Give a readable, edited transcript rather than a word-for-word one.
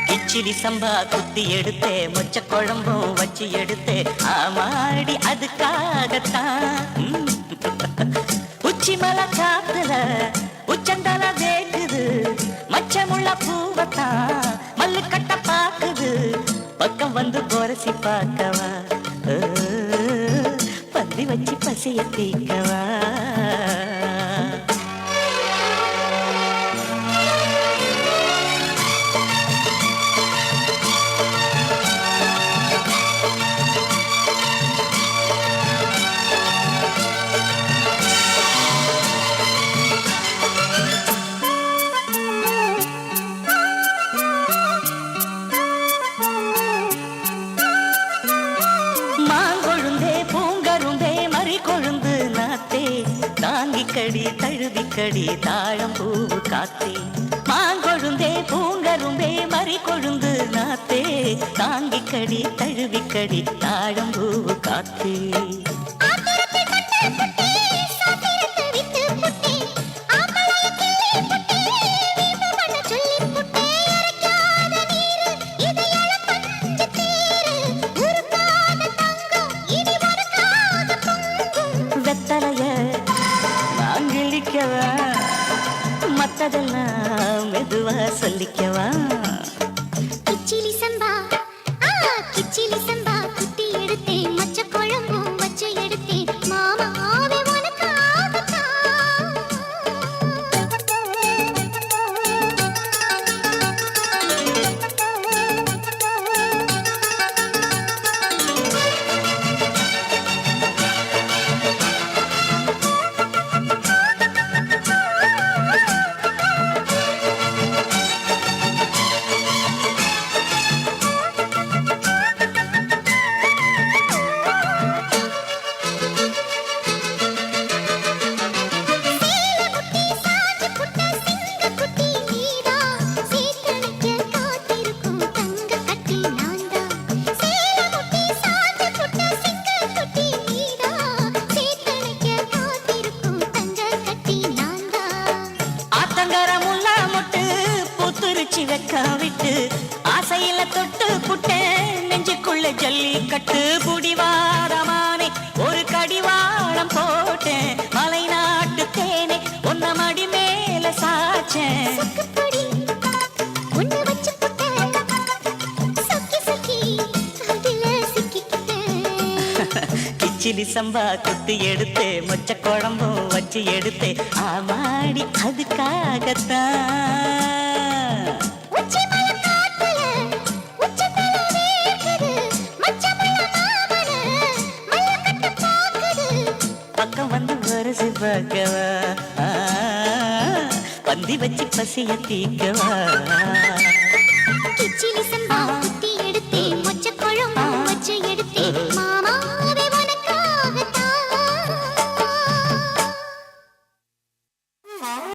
கிச்சிலி சம்பா குத்தி எடுத்தே மொச்ச குழம்பும் வச்சு எடுத்தே ஆமாடி அதுக்காகத்தான் உச்சி மலை காத்துல உச்சந்தல வேக்குது மச்சமுள்ள பூவத்தான் மல்லு கட்ட பாக்குது பக்கம் வந்து போரசி பார்க்கவா பந்தி வச்சு பசிய தீக்கவா தாங்கிக்கடி தழுவிக்கடி தாழம் பூவு காத்தே மாங்கொழுந்தே பூங்கரும்பே மறி கொழுந்து நாத்தே தாங்கிக்கடி தழுவிக்கடி தாழம் பூவு காத்தே மத்ததெல்லாம் மெதுவா சொல்லிக்கவா கிச்சிலி சம்பா கிச்சிலி சம்பா குத்தி எடுத்தே மச்ச குழம்பும் வச்சு எடுத்தே மாமாவே விட்டு ஆசையில தொட்டு புட்டேன் நெஞ்சுக்குள்ள ஜல்லி கட்டு புடிவாரமானே ஒரு கடிவாளம் போட்டேன் மலை நாட்டு தேனே ஒன்ன மடி மேல சாச்சேன் கிச்சிலி சம்பா குத்தி எடுத்தே மொச்ச குழம்பும் வச்சு எடுத்தே ஆமாடி அதுக்காகத்தான் பக்கம் வந்து வரசி பார்க்கவா பந்தி வச்சு பசிய தீக்கவா கிச்சிலி சம்பா